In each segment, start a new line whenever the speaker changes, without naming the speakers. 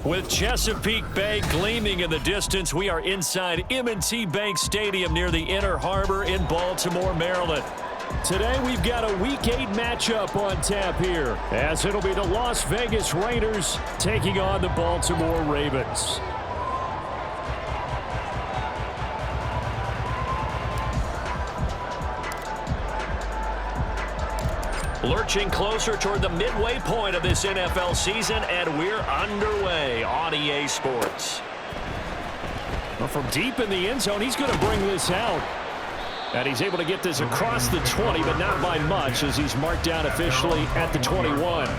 With Chesapeake Bay gleaming in the distance, we are inside M&T Bank Stadium near the Inner Harbor in Baltimore, Maryland. Today we've got a Week 8 matchup on tap here, as it'll be the Las Vegas Raiders taking on the Baltimore Ravens. Lurching closer toward the midway point of this NFL season, and we're underway on EA Sports. Well, from deep in the end zone, he's going to bring this out. And he's able to get this across the 20, but not by much, as he's marked down officially at the 21.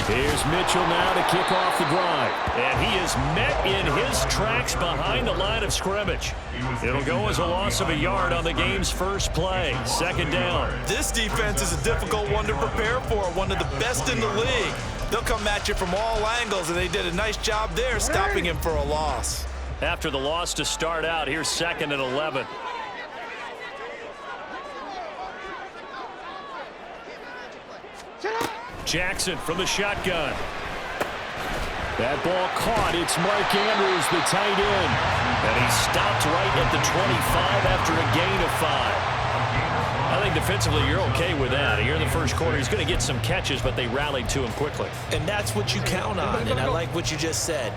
Here's Mitchell now to kick off the drive. And he is met in his tracks behind the line of scrimmage. It'll go as a loss of a yard on the game's first play. Second down.
This defense is a difficult one to prepare for, one of the best in the league. They'll come at you from all angles, and they did a nice job there stopping him for a loss.
After the loss to start out, here's 2nd and 11. Jackson from the shotgun. That ball caught. It's Mark Andrews, the tight end. And he stopped right at the 25 after a gain of 5. I think defensively you're okay with that. Here in the first quarter, he's going to get some catches, but they rallied to him quickly.
And that's what you count on, and I like what you just said.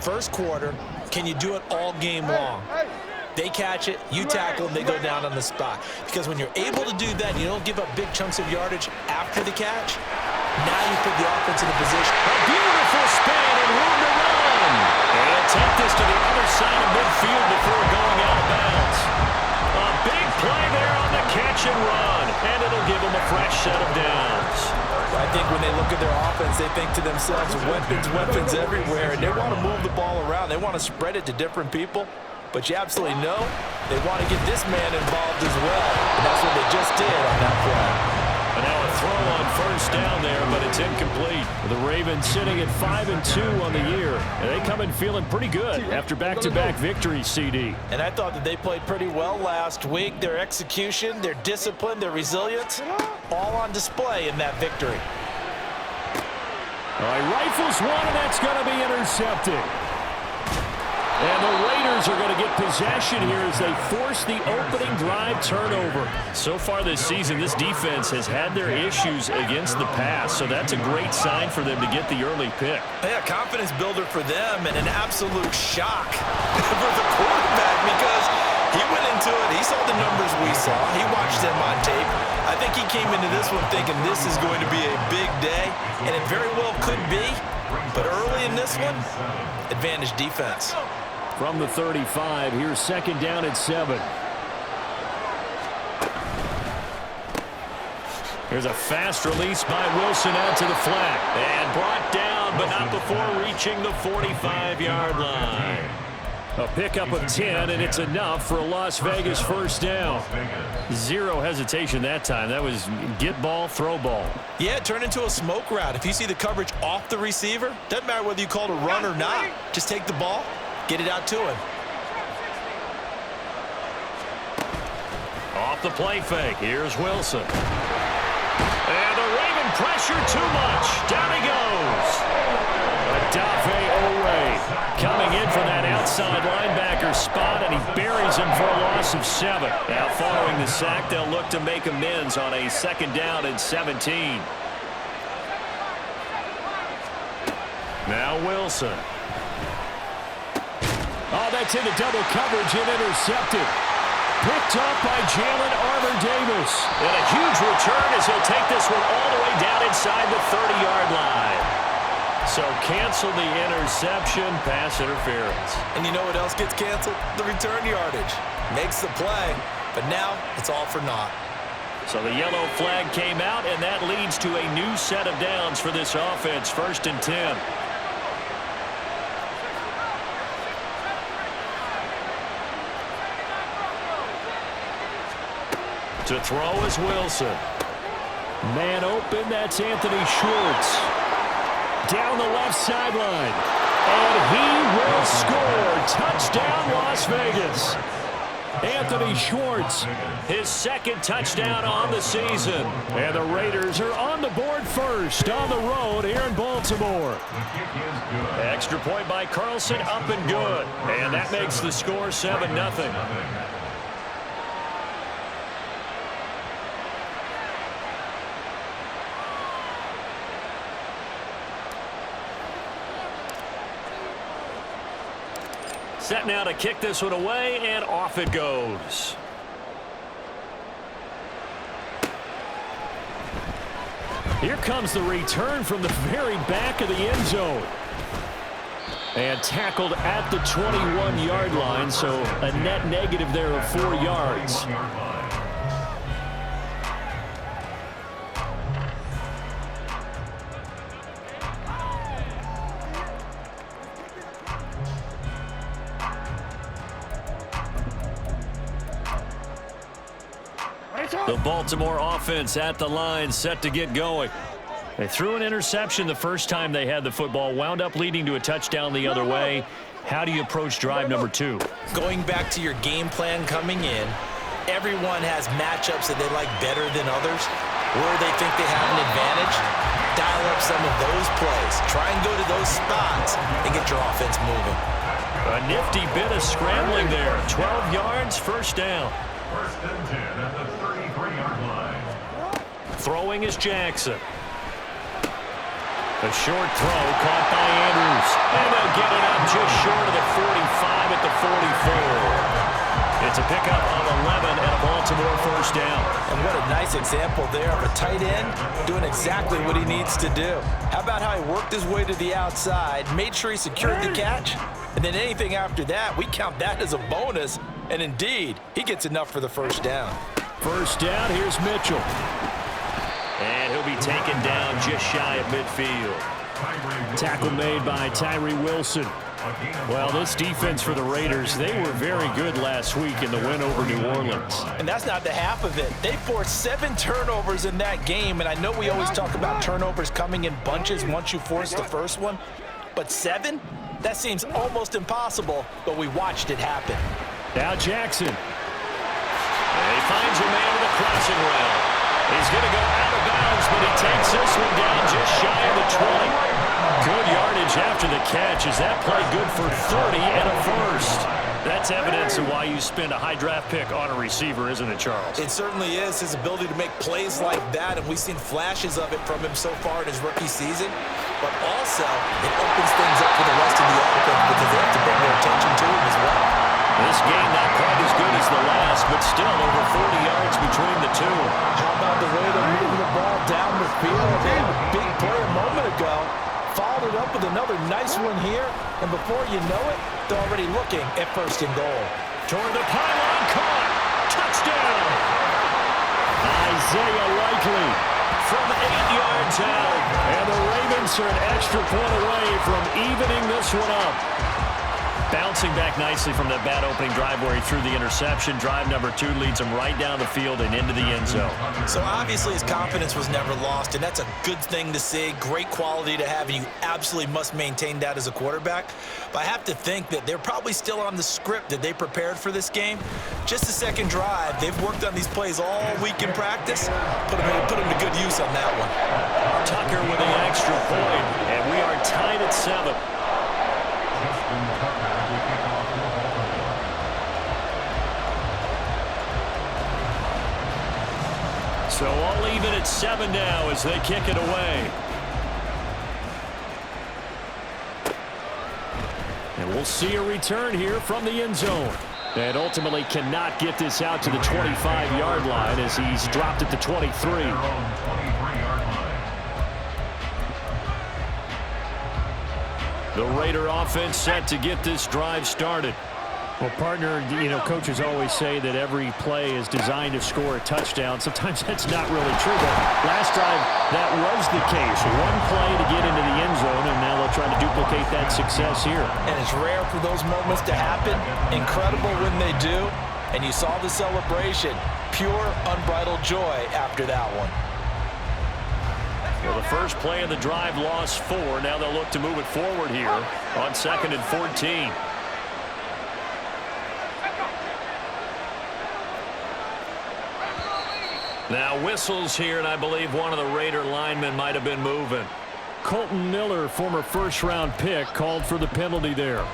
First quarter, can you do it all game long? They catch it, you tackle them, they go down on the spot. Because when you're able to do that, you don't give up big chunks of yardage after the catch. Now you put the offense in a position.
A beautiful spin and room to run. And take this to the other side of midfield before going out of bounds. A big play there on the catch and run. And it'll give them a fresh set of downs.
I think when they look at their offense, they think to themselves, weapons everywhere. And they want to move the ball around. They want to spread it to different people. But you absolutely know they want to get this man involved as well. And that's what they just did on that play.
And now a throw on first down there, but it's incomplete. The Ravens sitting at 5-2 on the year. And they come in feeling pretty good after back-to-back victories, CD.
And I thought that they played pretty well last week. Their execution, their discipline, their resilience, all on display in that victory.
All right, rifles one, and that's going to be intercepted. And the Raiders are going to get possession here as they force the opening drive turnover. So far this season, this defense has had their issues against the pass, so that's a great sign for them to get the early pick.
Yeah, confidence builder for them and an absolute shock for the quarterback because he went into it. He saw the numbers we saw. He watched them on tape. I think he came into this one thinking this is going to be a big day, and it very well could be. But early in this one, advantage defense.
From the 35, here's 2nd down and 7. Here's a fast release by Wilson out to the flat. And brought down, but not before reaching the 45-yard line. A pickup of 10, and it's enough for a Las Vegas first down. Zero hesitation that time. That was get ball, throw ball.
Yeah, it turned into a smoke route. If you see the coverage off the receiver, doesn't matter whether you call it a run or not. Just take the ball. Get it out to him.
Off the play fake. Here's Wilson. And the Raven pressure too much. Down he goes. Adafe Owe coming in from that outside linebacker spot, and he buries him for a loss of 7. Now following the sack, they'll look to make amends on a 2nd down and 17. Now Wilson. Oh, that's into double coverage and intercepted. Picked up by Jalen Armour-Davis. And a huge return as he'll take this one all the way down inside the 30-yard line. So cancel the interception, pass interference.
And you know what else gets canceled? The return yardage. Makes the play, but now it's all for naught.
So the yellow flag came out, and that leads to a new set of downs for this offense, 1st and 10. To throw is Wilson. Man open, that's Anthony Schwartz. Down the left sideline. And he will score. Touchdown, Las Vegas. Anthony Schwartz, his second touchdown on the season. And the Raiders are on the board first on the road here in Baltimore. Extra point by Carlson, up and good. And that makes the score 7-0. Set now to kick this one away, and off it goes. Here comes the return from the very back of the end zone. And tackled at the 21-yard line, so a net negative there of 4 yards. The Baltimore offense at the line, set to get going. They threw an interception the first time they had the football, wound up leading to a touchdown the other way. How do you approach drive number 2?
Going back to your game plan coming in, everyone has matchups that they like better than others, where they think they have an advantage. Dial up some of those plays. Try and go to those spots and get your offense moving.
A nifty bit of scrambling there. 12 yards, first down.
First and 10 at the 33-yard line.
Throwing is Jackson. A short throw caught by Andrews. And they'll get it up just short of the 45 at the 44. It's a pickup of 11 and a Baltimore first down.
And what a nice example there of a tight end doing exactly what he needs to do. How about how he worked his way to the outside, made sure he secured the catch, and then anything after that, we count that as a bonus. And indeed, he gets enough for the first down.
First down, here's Mitchell. And he'll be taken down just shy of midfield. Tackle made by Tyree Wilson. Well, this defense for the Raiders, they were very good last week in the win over New Orleans.
And that's not the half of it. They forced 7 turnovers in that game, and I know we always talk about turnovers coming in bunches once you force the first one, but 7? That seems almost impossible, but we watched it happen.
Now Jackson. And he finds a man with a crossing route. He's going to go out of bounds, but he takes this one down just shy of the 20. Good yardage after the catch. Is that play good for 30 and a first? That's evidence of why you spend a high draft pick on a receiver, isn't it, Charles?
It certainly is. His ability to make plays like that, and we've seen flashes of it from him so far in his rookie season. But also, it opens things up for the rest of the offense because they have to bring their attention to him as well.
This game not quite as good as the last, but still over 40 yards between the two.
How about the way they're moving the ball down the field? They had a big play a moment ago. Followed it up with another nice one here. And before you know it, they're already looking at first and goal.
Toward the pylon, caught. Touchdown. Isaiah Likely from 8 yards out. And the Ravens are an extra point away from evening this one up. Bouncing back nicely from that bad opening drive where he threw the interception. Drive number 2 leads him right down the field and into the end zone.
So obviously his confidence was never lost, and that's a good thing to see. Great quality to have, and you absolutely must maintain that as a quarterback. But I have to think that they're probably still on the script that they prepared for this game. Just the second drive. They've worked on these plays all week in practice. Put them to good use on that one.
Tucker with the extra point, and we are tied at 7. So all even at 7 now as they kick it away. And we'll see a return here from the end zone. And ultimately cannot get this out to the 25-yard line as he's dropped at the 23. The Raider offense set to get this drive started. Well, partner, coaches always say that every play is designed to score a touchdown. Sometimes that's not really true, but last drive, that was the case. One play to get into the end zone, and now they'll try to duplicate that success here.
And it's rare for those moments to happen. Incredible when they do. And you saw the celebration. Pure, unbridled joy after that one.
Well, the first play of the drive lost 4. Now they'll look to move it forward here on 2nd and 14. Now whistles here, and I believe one of the Raider linemen might have been moving.
Colton Miller, former first-round pick, called for the penalty there.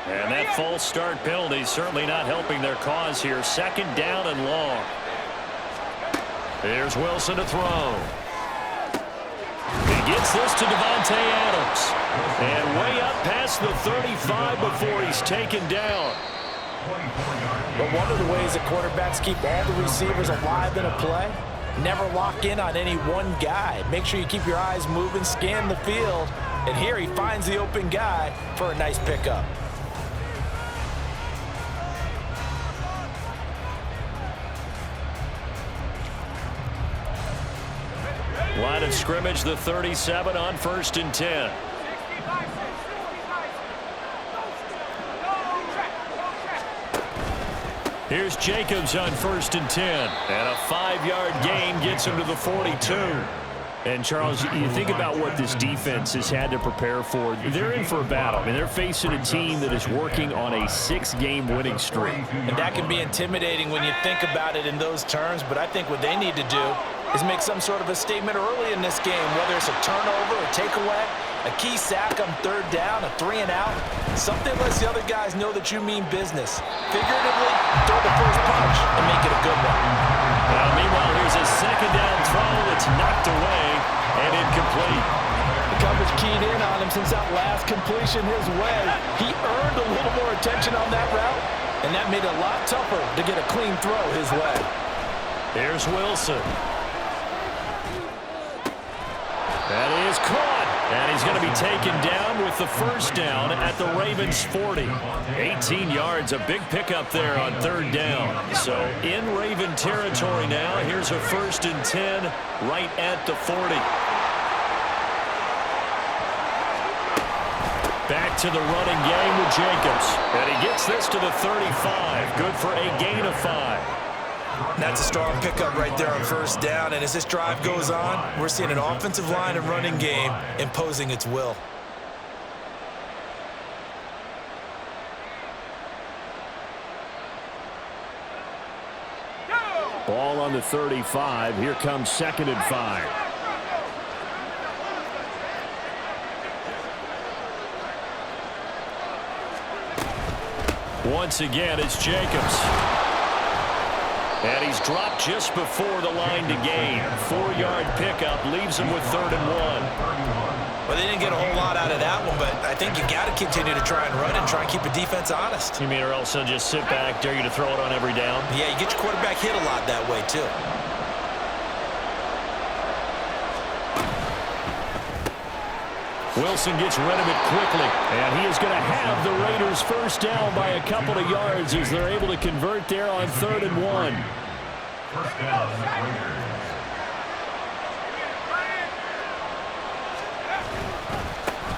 And that false start penalty certainly not helping their cause here. 2nd down and long. Here's Wilson to throw. He gets this to Devontae Adams. And way up past the 35 before he's taken down.
But one of the ways that quarterbacks keep all the receivers alive in a play, never lock in on any one guy. Make sure you keep your eyes moving, scan the field. And here he finds the open guy for a nice pickup.
Line of scrimmage, the 37 on 1st and 10. Here's Jacobs on 1st and 10. And a 5-yard gain gets him to the 42.
And, Charles, you think about what this defense has had to prepare for. They're in for a battle. I mean, they're facing a team that is working on a 6-game winning streak.
And that can be intimidating when you think about it in those terms. But I think what they need to do is make some sort of a statement early in this game, whether it's a turnover, a takeaway, a key sack on 3rd down, a 3-and-out. Something lets the other guys know that you mean business. Figuratively, throw the first punch and make it a good one.
Meanwhile, here's a 2nd down throw that's knocked away and incomplete.
The coverage keyed in on him since that last completion his way. He earned a little more attention on that route, and that made it a lot tougher to get a clean throw his way.
Here's Wilson. That is caught. And he's going to be taken down with the 1st down at the Ravens' 40. 18 yards, a big pickup there on 3rd down. So in Raven territory now. Here's a 1st and 10 right at the 40. Back to the running game with Jacobs. And he gets this to the 35. Good for a gain of 5.
That's a strong pickup right there on 1st down. And as this drive goes on, we're seeing an offensive line and running game imposing its will.
Ball on the 35. Here comes 2nd and 5.
Once again, it's Jacobs. And he's dropped just before the line to gain. 4-yard pickup leaves him with 3rd and 1.
Well, they didn't get a whole lot out of that one, but I think you got to continue to try and run and try and keep the defense honest.
You mean or else they'll just sit back, dare you to throw it on every down?
Yeah, you get your quarterback hit a lot that way, too.
Wilson gets rid of it quickly.
And he is going to have the Raiders 1st down by a couple of yards as they're able to convert there on 3rd and 1.
1st down, Raiders.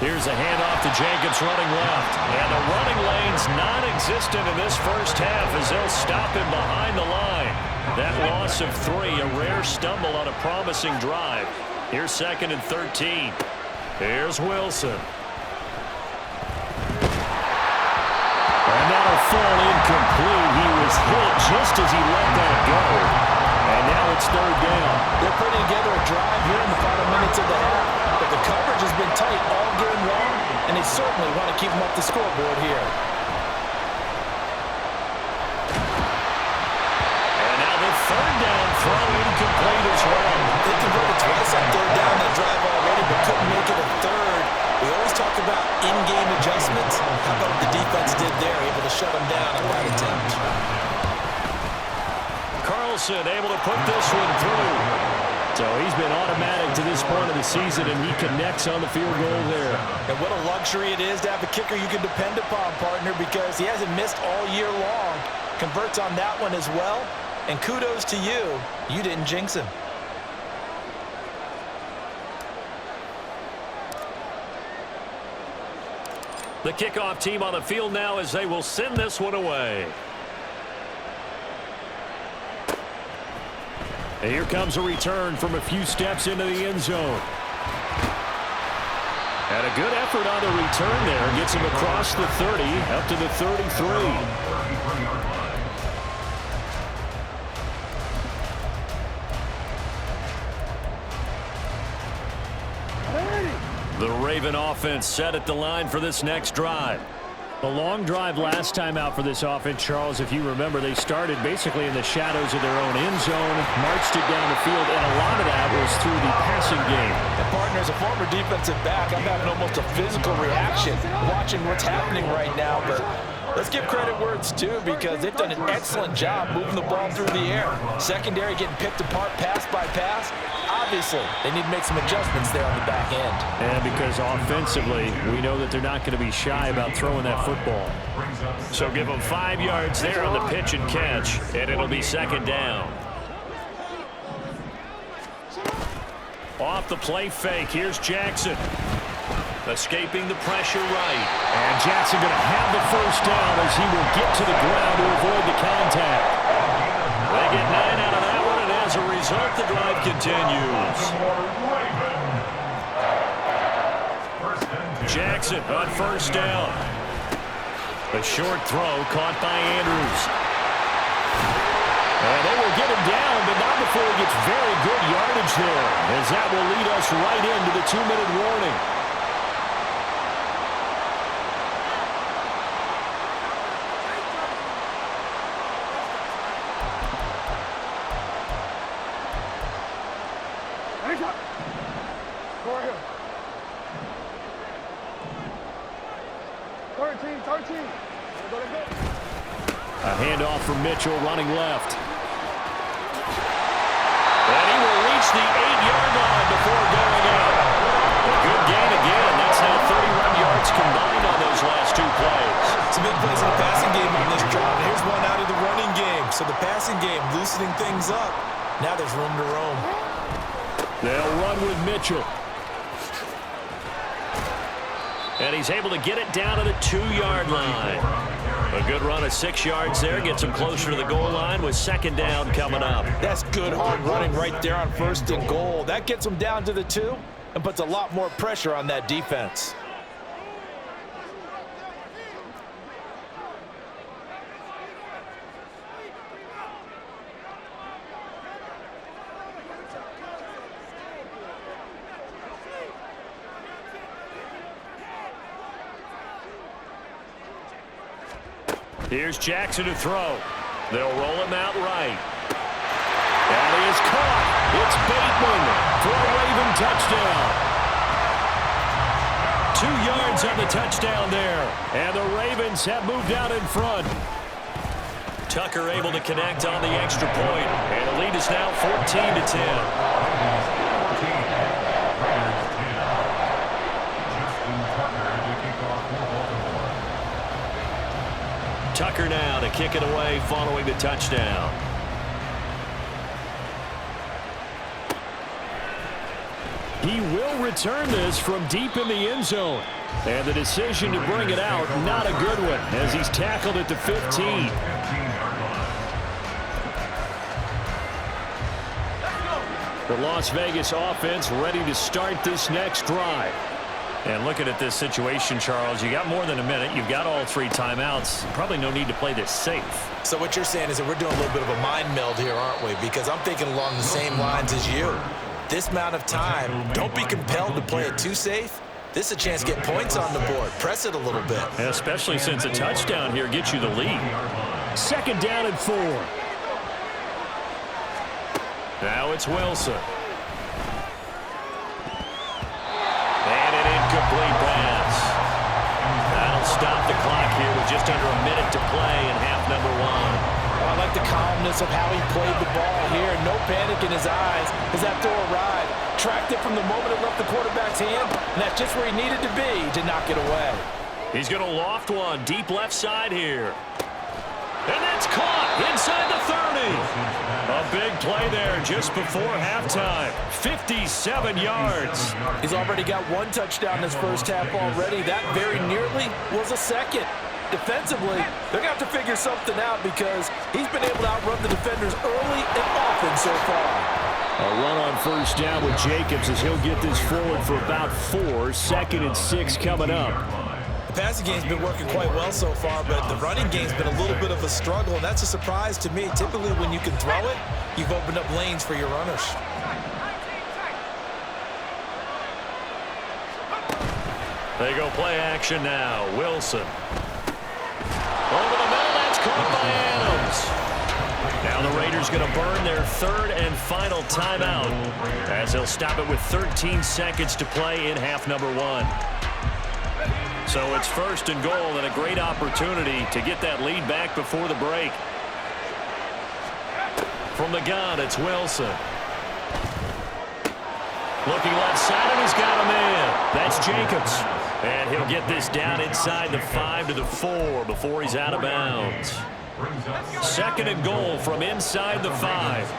Here's a handoff to Jacobs running left. And the running lane's non-existent in this 1st half as they'll stop him behind the line. That loss of 3, a rare stumble on a promising drive. Here's 2nd and 13. Here's Wilson.
And that'll fall incomplete. He was hit just as he let that go. And now it's 3rd down.
They're putting together a drive here in the final minutes of the half. But the coverage has been tight all game long, and they certainly want to keep them up the scoreboard here.
And now the 3rd down throw incomplete as well.
They converted twice on 3rd down that drive already, but couldn't make it a 3rd. We always talk about in-game adjustments. How about what the defense did there, able to shut them down on that attempt.
Carlson able to put this one through.
So he's been automatic to this point of the season, and he connects on the field goal there.
And what a luxury it is to have a kicker you can depend upon, partner, because he hasn't missed all year long. Converts on that one as well. And kudos to you. You didn't jinx him.
The kickoff team on the field now as they will send this one away.
And here comes a return from a few steps into the end zone. And a good effort on the return there. Gets him across the 30, up to the 33. The Raven offense set at the line for this next drive. The long drive last time out for this offense, Charles, if you remember, they started basically in the shadows of their own end zone, marched it down the field, and a lot of that was through the passing game.
And partner, as a former defensive back, I'm having almost a physical reaction watching what's happening right now. But let's give credit where it's due, because they've done an excellent job moving the ball through the air. Secondary getting picked apart pass by pass. Obviously, they need to make some adjustments there on the back end.
And because offensively, we know that they're not going to be shy about throwing that football. So give them 5 yards there on the pitch and catch, and it'll be second down. Off the play fake, here's Jackson. Escaping the pressure right. And Jackson going to have the first down as he will get to the ground to avoid the contact. They get 9 out of that one, and as a result, the drive continues. Jackson on first down. A short throw caught by Andrews. And they will get him down, but not before he gets very good yardage there, as that will lead us right into the 2-minute warning. A handoff from Mitchell running left. And he will reach the 8-yard line before going out. A good gain again. That's now 31 yards combined on those last 2 plays.
Some big plays in the passing game on this drive. Here's one out of the running game. So the passing game loosening things up. Now there's room to roam.
They'll run with Mitchell. And he's able to get it down to the 2-yard line. A good run of 6 yards there. Gets him closer to the goal line with second down coming up.
That's good hard running right there on first and goal. That gets him down to the 2 and puts a lot more pressure on that defense.
Here's Jackson to throw. They'll roll him out right. And he is caught. It's Bateman for a Raven touchdown. 2 yards on the touchdown there. And the Ravens have moved out in front. Tucker able to connect on the extra point. And the lead is now 14-10. Tucker now to kick it away following the touchdown. He will return this from deep in the end zone. And the decision to bring it out, not a good one, as he's tackled at the 15. The Las Vegas offense ready to start this next drive. And looking at this situation, Charles, you got more than a minute. You've got all 3 timeouts. Probably no need to play this safe.
So what you're saying is that we're doing a little bit of a mind meld here, aren't we? Because I'm thinking along the same lines as you. This amount of time, don't be compelled to play it too safe. This is a chance to get points on the board. Press it a little bit.
And especially since a touchdown here gets you the lead. Second down and 4. Now it's Wilson. Complete pass. That'll stop the clock here with just under a minute to play in half number 1.
I like the calmness of how he played the ball here. No panic in his eyes as that throw arrived. Tracked it from the moment it left the quarterback's hand, and that's just where he needed to be to knock it away.
He's going to loft one deep left side here. And that's caught inside the 30. A big play there just before halftime. 57 yards.
He's already got 1 touchdown this first half already. That very nearly was a second. defensively, they're going to have to figure something out because he's been able to outrun the defenders early and often so far.
A run on first down with Jacobs as he'll get this forward for about 4. 2nd and 6 coming up.
The passing game's been working quite well so far, but the running game's been a little bit of a struggle, and that's a surprise to me. Typically, when you can throw it, you've opened up lanes for your runners.
They go play action now. Wilson. Over the middle, that's caught by Adams. Now the Raiders going to burn their 3rd and final timeout as they'll stop it with 13 seconds to play in half number 1. So it's 1st and goal and a great opportunity to get that lead back before the break. From the gun, it's Wilson. Looking left side, and he's got him in. That's Jacobs. And he'll get this down inside the 5 to the 4 before he's out of bounds. 2nd and goal from inside the 5.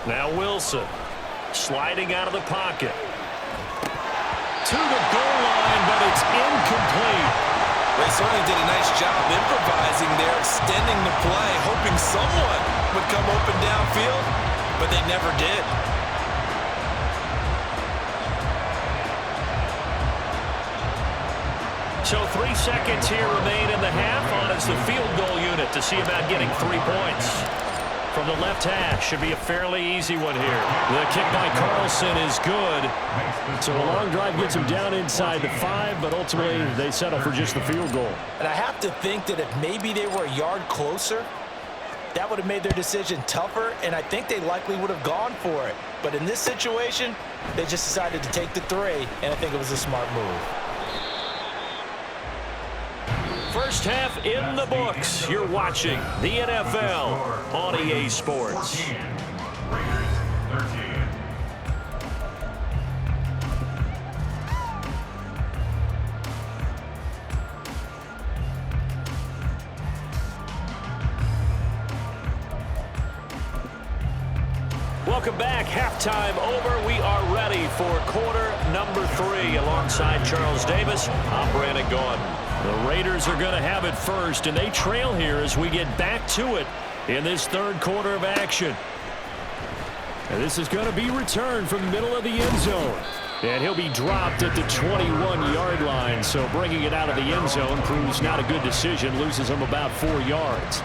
Now Wilson sliding out of the pocket. To the goal line, but it's incomplete.
They certainly did a nice job improvising there, extending the play, hoping someone would come open downfield, but they never did.
So 3 seconds here remain in the half on as the field goal unit to see about getting 3 points. From the left hash, should be a fairly easy one here. The kick by Carlson is good. So a long drive gets him down inside the 5, but ultimately they settle for just the field goal.
And I have to think that if maybe they were a yard closer, that would have made their decision tougher, and I think they likely would have gone for it. But in this situation, they just decided to take the 3, and I think it was a smart move.
First half in the books. You're watching the NFL on EA Sports.
14, Raiders 13.
Welcome back. Halftime over. We are ready for quarter number 3. Alongside Charles Davis, I'm Brandon Gordon. The Raiders are going to have it first, and they trail here as we get back to it in this 3rd quarter of action. And this is going to be returned from the middle of the end zone. And he'll be dropped at the 21-yard line, so bringing it out of the end zone proves not a good decision, loses him about 4 yards.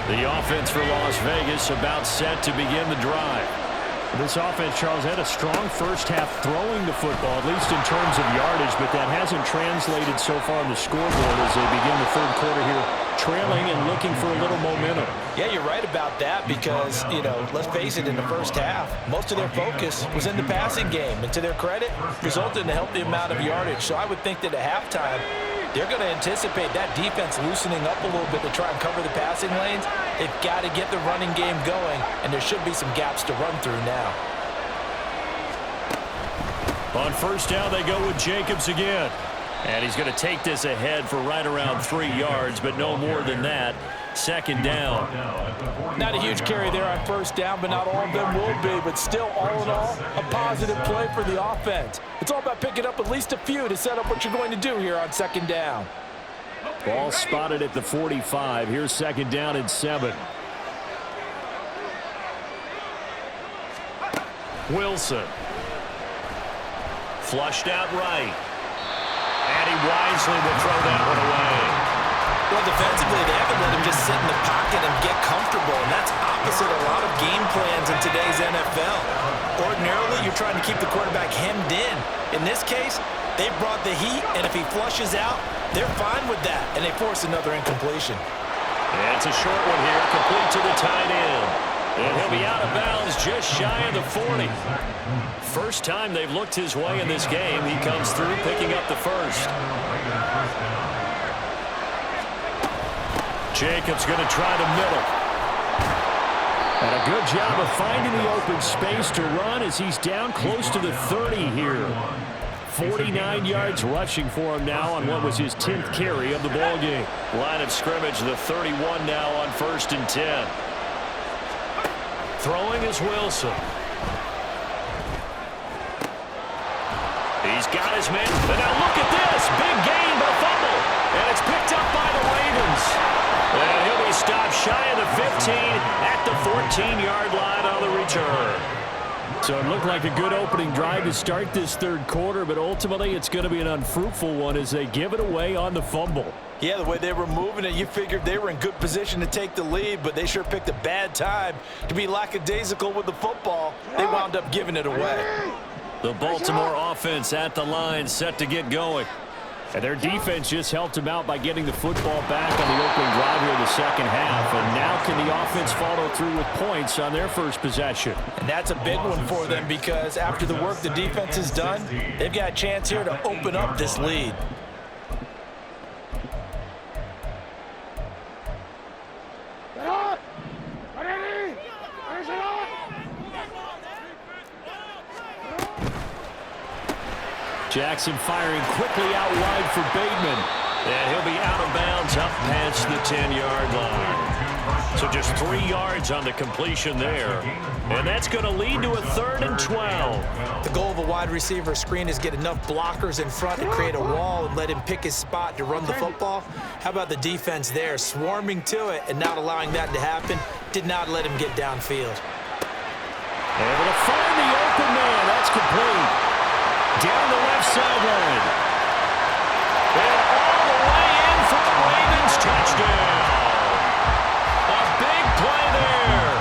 The offense for Las Vegas about set to begin the drive. This offense, Charles, had a strong first half throwing the football, at least in terms of yardage, but that hasn't translated so far on the scoreboard as they begin the 3rd quarter here, trailing and looking for a little momentum.
Yeah, you're right about that because, let's face it, in the first half, most of their focus was in the passing game, and to their credit, resulted in a healthy amount of yardage. So I would think that at halftime, they're going to anticipate that defense loosening up a little bit to try and cover the passing lanes. They've got to get the running game going, and there should be some gaps to run through now.
On first down, they go with Jacobs again. And he's going to take this ahead for right around 3 yards, but no more than that. 2nd down.
Not a huge carry there on first down, but not all of them will be. But still, all in all, a positive play for the offense. It's all about picking up at least a few to set up what you're going to do here on 2nd down.
Ball spotted at the 45. Here's 2nd down and 7. Wilson. Flushed out right. And he wisely will throw that one away.
Well, defensively, they haven't let him just sit in the pocket and get comfortable, and that's opposite a lot of game plans in today's NFL. Ordinarily, you're trying to keep the quarterback hemmed in. In this case, they brought the heat, and if he flushes out, they're fine with that, and they force another incompletion.
And it's a short one here, complete to the tight end. And he'll be out of bounds just shy of the 40. First time they've looked his way in this game. He comes through picking up the first. Jacobs going to try the middle. And a good job of finding the open space to run as he's down close to the 30 here. 49 yards rushing for him now on what was his 10th carry of the ball game. Line of scrimmage, the 31 now on 1st and 10. Throwing is Wilson. He's got his man. And now look at this. Big gain, but a fumble. And it's picked up by the Ravens. And he'll be stopped shy of the 15 at the 14-yard line on the return.
So it looked like a good opening drive to start this third quarter, but ultimately it's going to be an unfruitful one as they give it away on the fumble.
Yeah, the way they were moving it, you figured they were in good position to take the lead, but they sure picked a bad time to be lackadaisical with the football. They wound up giving it away.
The Baltimore offense at the line, set to get going.
And their defense just helped them out by getting the football back on the opening drive here in the second half. And now can the offense follow through with points on their first possession?
And that's a big one for them because after the work the defense has done, they've got a chance here to open up this lead.
Jackson firing quickly out wide for Bateman.
And he'll be out of bounds up past the 10-yard line. So just 3 yards on the completion there. And that's going to lead to a 3rd and 12.
The goal of a wide receiver screen is get enough blockers in front to create a wall and let him pick his spot to run the football. How about the defense there, swarming to it and not allowing that to happen? Did not let him get downfield.
Able to find the open man. That's complete. Down the left sideline. And all the way in for the Ravens. Touchdown. A big play there.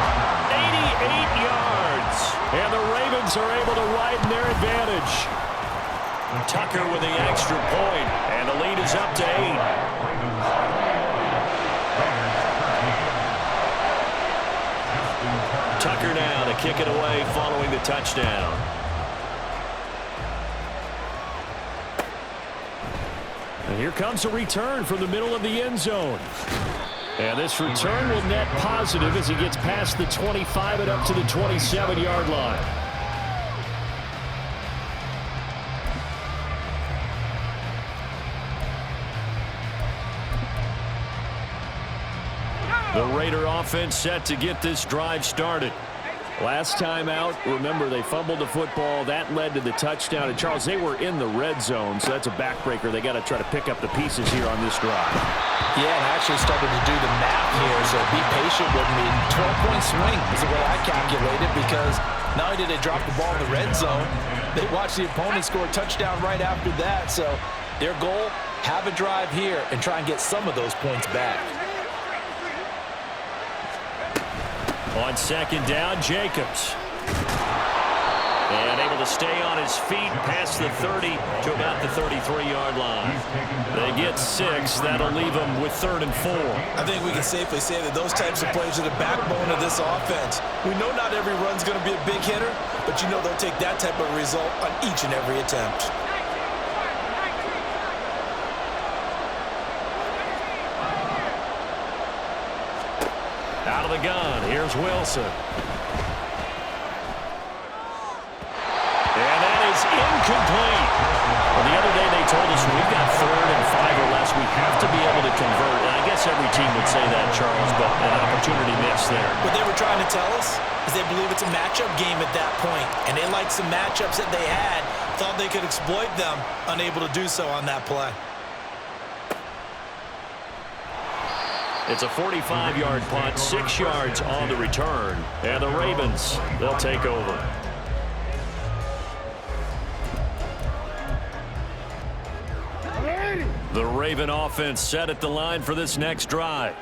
88 yards.
And the Ravens are able to widen their advantage.
Tucker with the extra point. And the lead is up to 8. Tucker now to kick it away following the touchdown.
And here comes a return from the middle of the end zone. And this return will net positive as he gets past the 25 and up to the 27-yard line.
The Raider offense set to get this drive started.
Last time out, remember, they fumbled the football. That led to the touchdown. And, Charles, they were in the red zone, so that's a backbreaker. They got to try to pick up the pieces here on this drive.
Yeah, and I actually started to do the math here, so be patient with me. 12-point swing is the way I calculated because not only did they drop the ball in the red zone, they watched the opponent score a touchdown right after that. So their goal, have a drive here and try and get some of those points back.
On second down, Jacobs. And able to stay on his feet past the 30 to about the 33-yard line. They get 6. That'll leave them with 3rd and 4.
I think we can safely say that those types of plays are the backbone of this offense. We know not every run's going to be a big hitter, but you know they'll take that type of result on each and every attempt.
Out of the gun, here's Wilson. And that is incomplete. Well, the other day they told us we've got 3rd and 5 or less. We have to be able to convert. And I guess every team would say that, Charles, but an opportunity missed there.
What they were trying to tell us is they believe it's a matchup game at that point, and they liked some matchups that they had, thought they could exploit them, unable to do so on that play.
It's a 45-yard punt, 6 yards on the return. And the Ravens, they'll take over. The Raven offense set at the line for this next drive.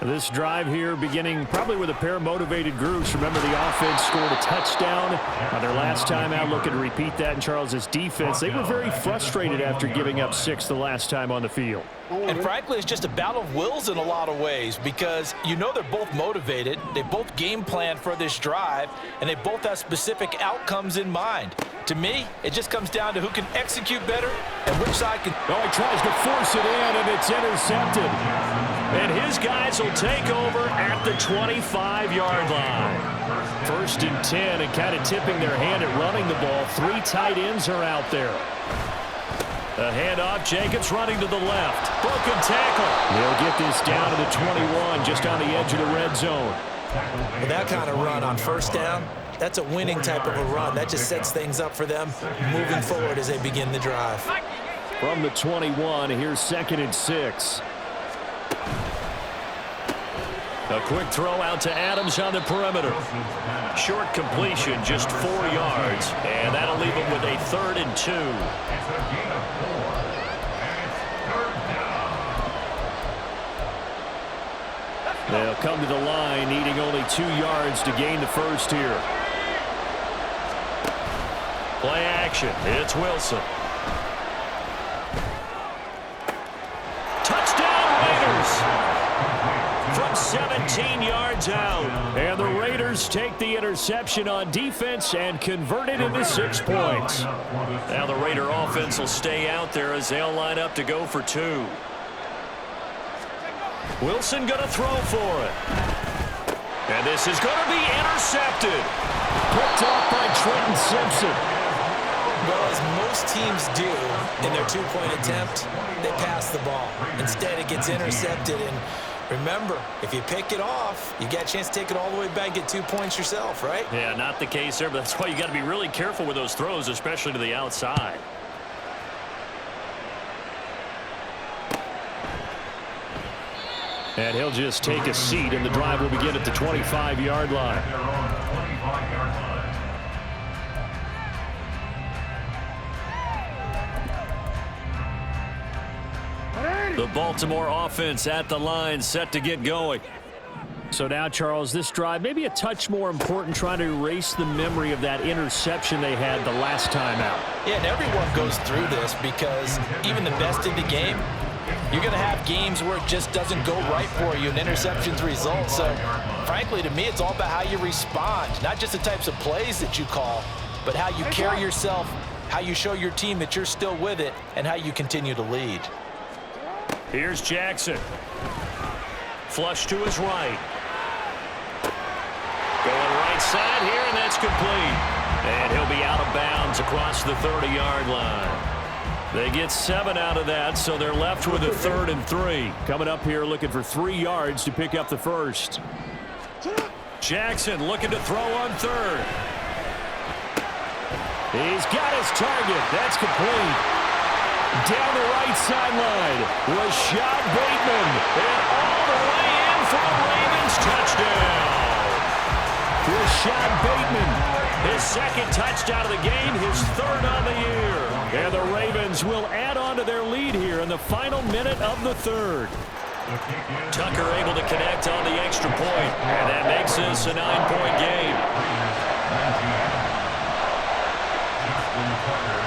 This drive here beginning probably with a pair of motivated groups. Remember, the offense scored a touchdown on their last time out. Looking to repeat that in Charles's defense. They were very frustrated after giving up 6 the last time on the field.
And frankly, it's just a battle of wills in a lot of ways because you know they're both motivated. They both game plan for this drive, and they both have specific outcomes in mind. To me, it just comes down to who can execute better and which side can.
Oh, he tries to force it in, and it's intercepted.
And his guys will take over at the 25-yard line.
1st and 10, and kind of tipping their hand at running the ball. 3 tight ends are out there.
A handoff, Jacobs running to the left. Broken tackle.
They'll get this down to the 21, just on the edge of the red zone.
With that kind of run on 1st down, That's a winning type of a run. That just sets things up for them moving forward as they begin the drive.
From the 21, here's 2nd and 6.
A quick throw out to Adams on the perimeter. Short completion, just 4 yards, and that'll leave him with a 3rd and 2.
They'll come to the line, needing only 2 yards to gain the first here.
Play action. It's Wilson. Touchdown, Raiders! From 17 yards out.
And the Raiders take the interception on defense and convert it into 6 points.
Now the Raider offense will stay out there as they'll line up to go for 2. Wilson going to throw for it. And this is going to be intercepted.
Picked off by Trenton Simpson.
Well, as most teams do in their 2-point attempt, they pass the ball. Instead, it gets intercepted. And remember, if you pick it off, you got a chance to take it all the way back and get 2 points yourself, right?
Yeah, not the case there, but that's why you got to be really careful with those throws, especially to the outside.
And he'll just take a seat, and the drive will begin at the 25-yard line.
They're on the 25-yard line.
The Baltimore offense at the line, set to get going.
So now, Charles, this drive maybe a touch more important, trying to erase the memory of that interception they had the last time out.
Yeah, and everyone goes through this because even the best in the game, you're going to have games where it just doesn't go right for you, and interceptions result. So, frankly, to me, it's all about how you respond, not just the types of plays that you call, but how you carry yourself, how you show your team that you're still with it, and how you continue to lead.
Here's Jackson. Flush to his right. Going right side here, and that's complete. And he'll be out of bounds across the 30-yard line. They get 7 out of that, so they're left with a 3rd and 3.
Coming up here looking for 3 yards to pick up the first.
Jackson looking to throw on 3rd.
He's got his target. That's complete. Down the right sideline, Rashad Bateman.
And all the way in for the Ravens touchdown.
Rashad Bateman,
his 2nd touchdown of the game, his 3rd on the year.
And the Ravens will add on to their lead here in the final minute of the 3rd.
Tucker able to connect on the extra point, and that makes this a 9-point game.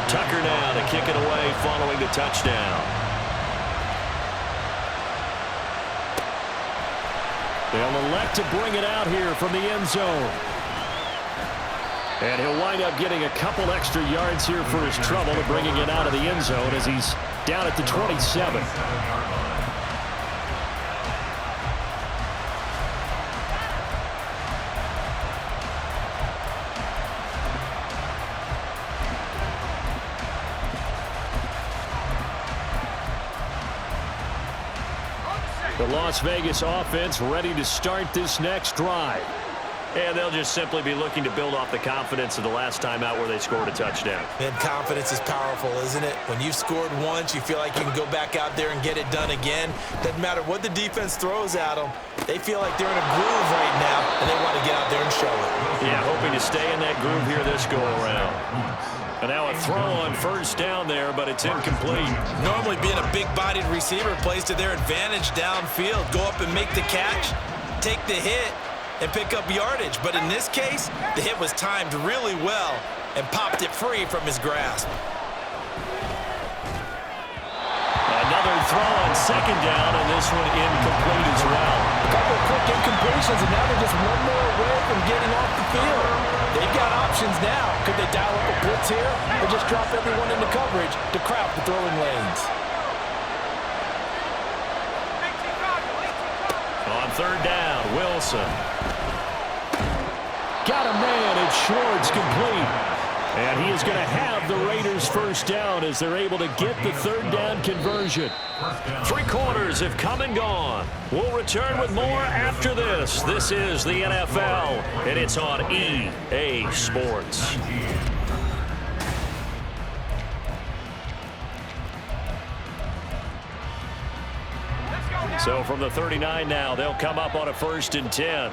Tucker now to kick it away following the touchdown.
They'll elect to bring it out here from the end zone. And he'll wind up getting a couple extra yards here for his trouble to bringing it out of the end zone as he's down at the 27. The Las Vegas offense ready to start this next drive.
And they'll just simply be looking to build off the confidence of the last time out where they scored a touchdown.
And confidence is powerful, isn't it? When you've scored once, you feel like you can go back out there and get it done again. Doesn't matter what the defense throws at them. They feel like they're in a groove right now, and they want to get out there and show it.
Yeah, hoping to stay in that groove here this go-around. And now a throw on 1st down there, but it's incomplete.
Normally being a big-bodied receiver plays to their advantage downfield. Go up and make the catch, take the hit, and pick up yardage. But in this case, the hit was timed really well and popped it free from his grasp.
Another throw on 2nd down, and this one incomplete as well.
A couple of quick incompletions, and now they're just one more away from getting off the field. They've got options now. Could they dial up a blitz here or just drop everyone into coverage to crowd the throwing lanes?
On 3rd down, Wilson.
Got a man, and Schwartz complete. And he is going to have the Raiders first down as they're able to get the third down conversion.
3 quarters have come and gone. We'll return with more after this. This is the NFL, and it's on EA Sports. So from the 39 now, they'll come up on a 1st and 10.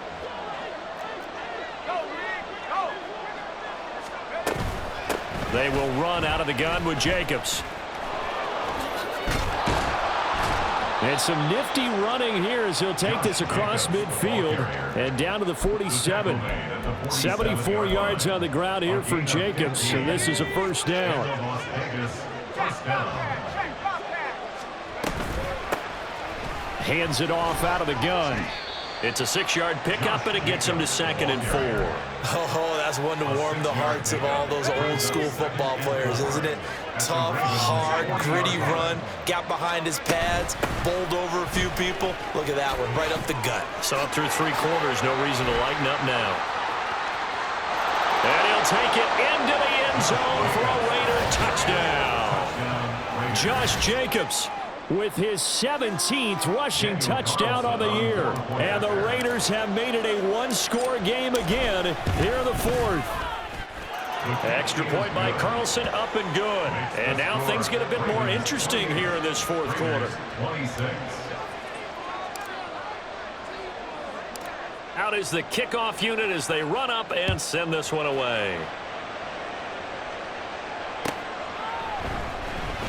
They will run out of the gun with Jacobs.
And some nifty running here as he'll take this across midfield and down to the 47. 74 yards on the ground here for Jacobs, and this is a first down. Hands it off out of the gun.
It's a 6-yard pickup, and it gets him to 2nd and 4.
Oh, that's one to warm the hearts of all those old school football players, isn't it? Tough, hard, gritty run, got behind his pads, bowled over a few people. Look at that one, right up the gut.
So up through 3 quarters, no reason to lighten up now. And he'll take it into the end zone for a Raider touchdown.
Josh Jacobs with his 17th rushing touchdown on the year. And the Raiders have made it a 1-score game again here in the 4th.
Extra point by Carlson, up and good. And now things get a bit more interesting here in this 4th quarter. Out is the kickoff unit as they run up and send this one away.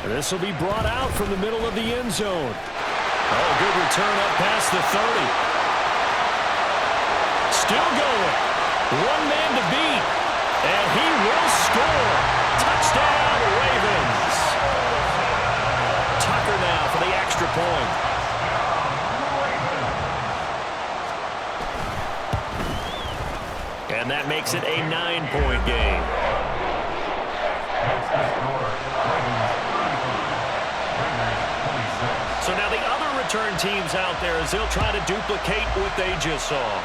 This will be brought out from the middle of the end zone.
Oh, good return up past the 30. Still going. 1 man to beat. And he will score. Touchdown, Ravens. Tucker now for the extra point. And that makes it a 9-point game. So now the other return teams out there as they'll try to duplicate what they just saw.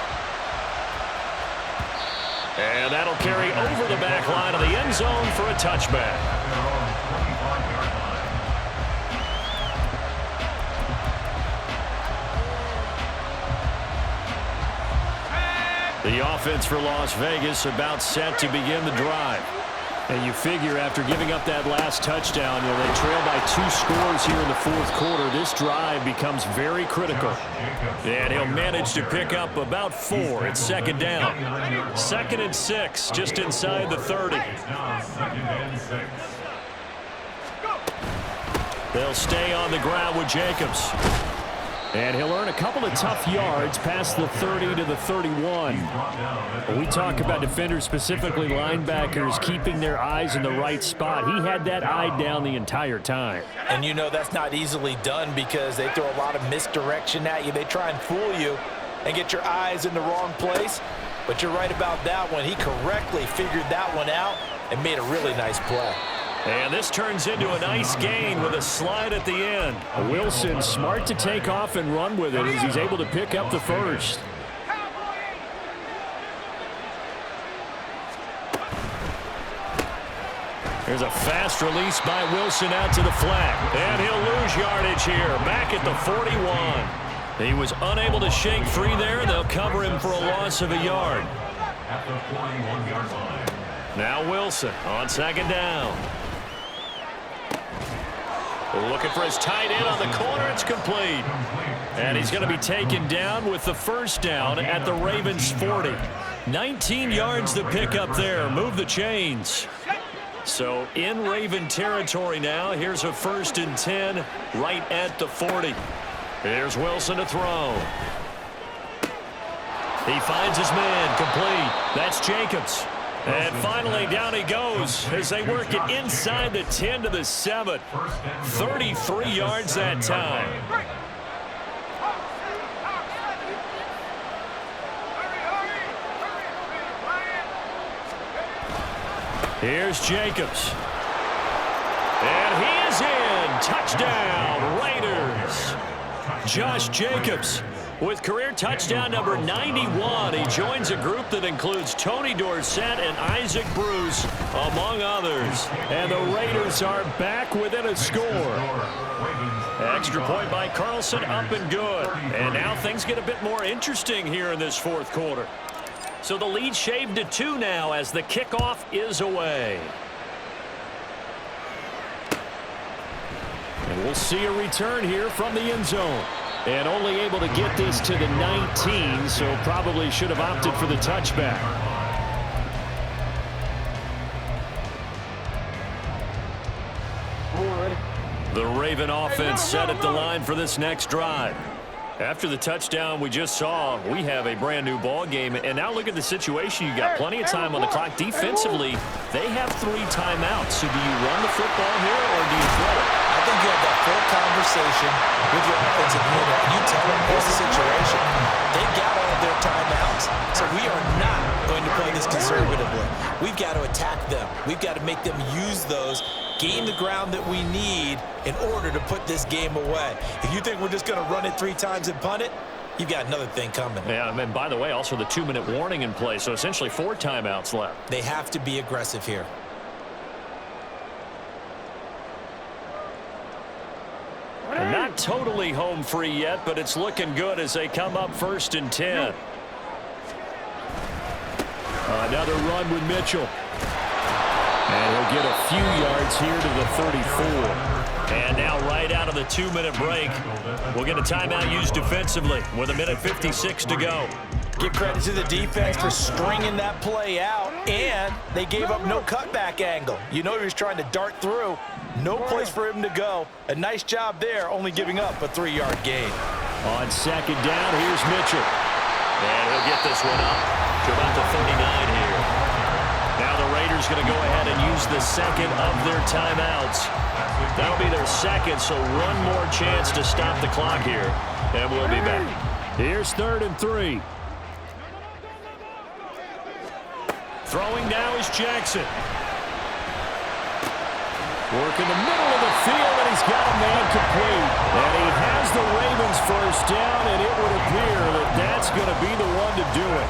And that'll carry over the back line of the end zone for a touchback. The offense for Las Vegas about set to begin the drive.
And you figure after giving up that last touchdown, they trail by 2 scores here in the 4th quarter. This drive becomes very critical.
And he'll manage to pick up about 4. It's 2nd down. 2nd and 6, just inside the 30. They'll stay on the ground with Jacobs.
And he'll earn a couple of tough yards past the 30 to the 31. When we talk about defenders, specifically linebackers, keeping their eyes in the right spot, he had that eye down the entire time.
And you know that's not easily done because they throw a lot of misdirection at you. They try and fool you and get your eyes in the wrong place. But you're right about that one. He correctly figured that one out and made a really nice play.
And this turns into a nice gain with a slide at the end.
Wilson smart to take off and run with it as he's able to pick up the first.
There's a fast release by Wilson out to the flat. And he'll lose yardage here, back at the 41. He was unable to shake free there, and they'll cover him for a loss of a yard.
At the 41-yard line.
Now Wilson on 2nd down. Looking for his tight end on the corner. It's complete. And he's going to be taken down with the first down at the Ravens' 40. 19 yards to pick up there. Move the chains. So in Raven territory now. Here's a 1st and 10 right at the 40. Here's Wilson to throw. He finds his man complete. That's Jacobs. And finally, down he goes as they work it inside the 10 to the 7. 33 yards that time. Here's Jacobs. And he is in. Touchdown, Raiders. Josh Jacobs With career touchdown number 91, he joins a group that includes Tony Dorsett and Isaac Bruce, among others. And the Raiders are back within a score. Extra point by Carlson, up and good. And now things get a bit more interesting here in this fourth quarter. So the lead shaved to 2 now as the kickoff is away. And we'll see a return here from the end zone. And only able to get this to the 19, so probably should have opted for the touchback. The Raven offense set at the line for this next drive. After the touchdown we just saw, we have a brand new ball game. And now look at the situation. You got plenty of time on the clock. Defensively, they have 3 timeouts. So do you run the football here or do you throw it?
I think you have that full conversation with your offensive unit, and you tell them here's the situation. They've got all of their timeouts, so we are not going to play this conservatively. We've got to attack them. We've got to make them use those, gain the ground that we need in order to put this game away. If you think we're just going to run it 3 times and punt it, you've got another thing coming.
Yeah, and by the way, also the 2-minute warning in play, so essentially 4 timeouts left.
They have to be aggressive here.
And not totally home free yet, but it's looking good as they come up 1st and 10. Another run with Mitchell. And he'll get a few yards here to the 34. And now right out of the 2-minute break, we'll get a timeout used defensively with 1:56 to go.
Give credit to the defense for stringing that play out, and they gave up no cutback angle. You know he was trying to dart through. No place for him to go. A nice job there, only giving up a 3-yard gain.
On 2nd down, here's Mitchell. And he'll get this one up to about the 39 here. Now the Raiders going to go ahead and use the 2nd of their timeouts. That'll be their 2nd, so 1 more chance to stop the clock here. And we'll be back. Here's 3rd and 3. Throwing now is Jackson. Working the middle of the field, and he's got a man complete. And he has the Ravens first down, and it would appear that that's going to be the one to do it.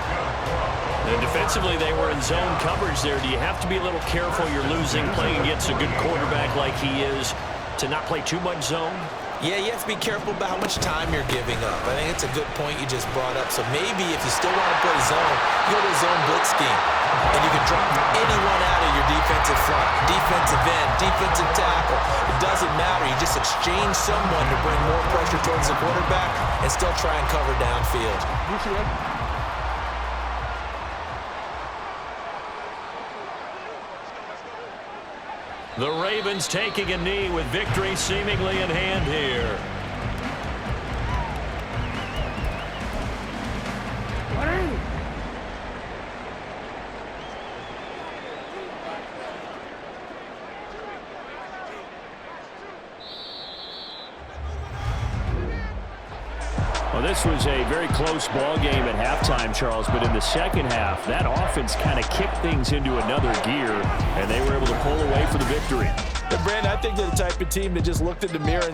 And defensively, they were in zone coverage there. Do you have to be a little careful? You're losing, playing against a good quarterback like he is, to not play too much zone?
Yeah, you have to be careful about how much time you're giving up. I think it's a good point you just brought up. So maybe if you still want to play zone, you go to a zone blitz scheme. And you can drop anyone out of your defensive front, defensive end, defensive tackle. It doesn't matter. You just exchange someone to bring more pressure towards the quarterback and still try and cover downfield.
The Ravens taking a knee with victory seemingly in hand here. Well, this was a very close ball game at halftime, Charles, but in the second half, that offense kind of kicked things into another gear, and they were able to pull away for the victory.
Brandon, I think they're the type of team that just looked in the mirror and